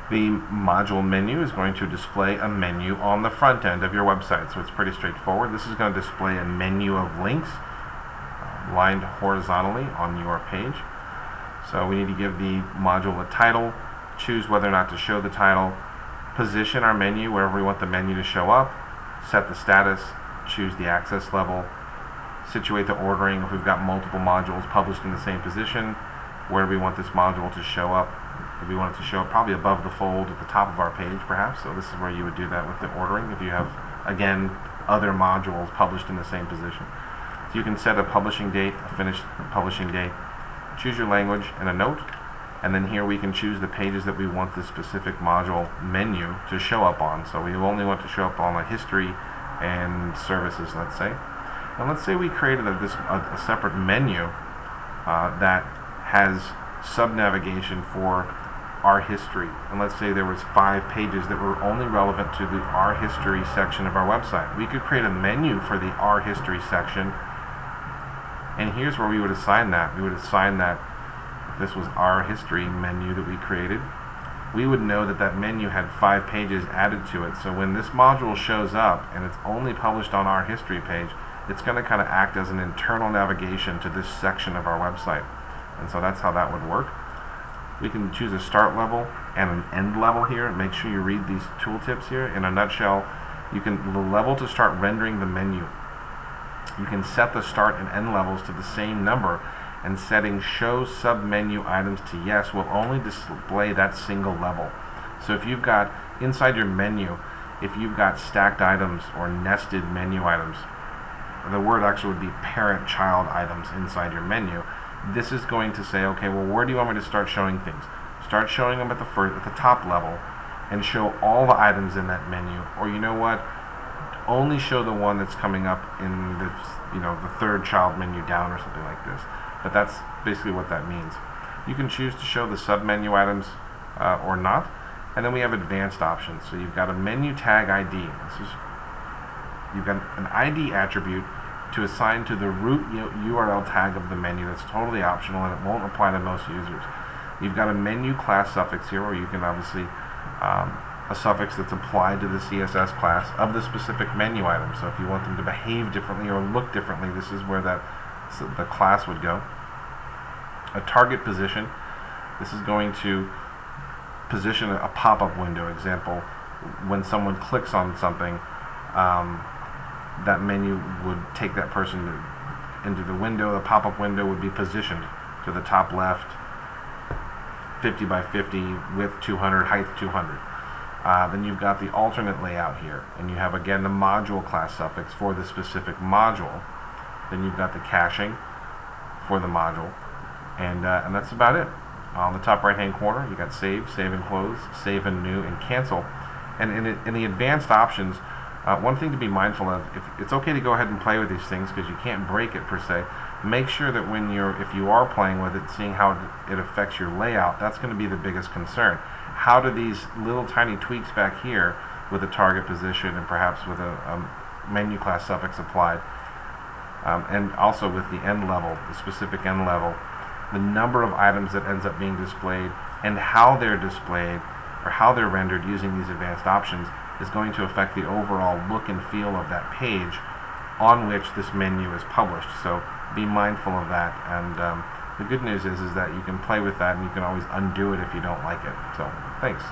The module menu is going to display a menu on the front end of your website, so it's pretty straightforward. This is going to display a menu of links lined horizontally on your page. So we need to give the module a title, choose whether or not to show the title, position our menu wherever we want the menu to show up, set the status, choose the access level, situate the ordering. If we've got multiple modules published in the same position, where do we want this module to show up? If we want it to show up probably above the fold at the top of our page perhaps, so this is where you would do that with the ordering if you have, again, other modules published in the same position. So you can set a publishing date, a finished publishing date, choose your language and a note, and then here we can choose the pages that we want this specific module menu to show up on. So we only want to show up on a history and services, let's say. And let's say we created a separate menu that has sub-navigation for our history, and let's say there was 5 pages that were only relevant to the Our History section of our website. We could create a menu for the Our History section, and here's where we would assign that. We would assign that, if this was Our History menu that we created, we would know that that menu had 5 pages added to it. So when this module shows up and it's only published on Our History page, it's going to kind of act as an internal navigation to this section of our website. And so that's how that would work. We can choose a start level and an end level here. Make sure you read these tooltips here. In a nutshell, the level to start rendering the menu. You can set the start and end levels to the same number, and setting show sub-menu items to yes will only display that single level. So if you've got inside your menu, if you've got stacked items or nested menu items, the word actually would be parent-child items inside your menu. This is going to say, okay, well, where do you want me to start showing things? Start showing them at the top level, and show all the items in that menu. Or you know what? Only show the one that's coming up in the third child menu down or something like this. But that's basically what that means. You can choose to show the sub-menu items or not. And then we have advanced options. So you've got a menu tag ID. You've got an ID attribute to assign to the root URL tag of the menu. That's totally optional and it won't apply to most users. You've got a menu class suffix here, where you can obviously a suffix that's applied to the CSS class of the specific menu item. So if you want them to behave differently or look differently, this is where the class would go. A target position. This is going to position a pop-up window. Example, when someone clicks on something, that menu would take that person into the window. The pop-up window would be positioned to the top left, 50 by 50, width 200, height 200. Then you've got the alternate layout here, and you have again the module class suffix for the specific module. Then you've got the caching for the module, and that's about it. On the top right hand corner, you got save, save and close, save and new, and cancel. And in the advanced options, one thing to be mindful of, if it's okay to go ahead and play with these things because you can't break it per se, make sure that if you are playing with it, seeing how it affects your layout, that's going to be the biggest concern. How do these little tiny tweaks back here with a target position and perhaps with a menu class suffix applied, and also with the end level, the specific end level, the number of items that ends up being displayed and how they're displayed or how they're rendered using these advanced options is going to affect the overall look and feel of that page on which this menu is published. So be mindful of that, and the good news is that you can play with that and you can always undo it if you don't like it. So thanks.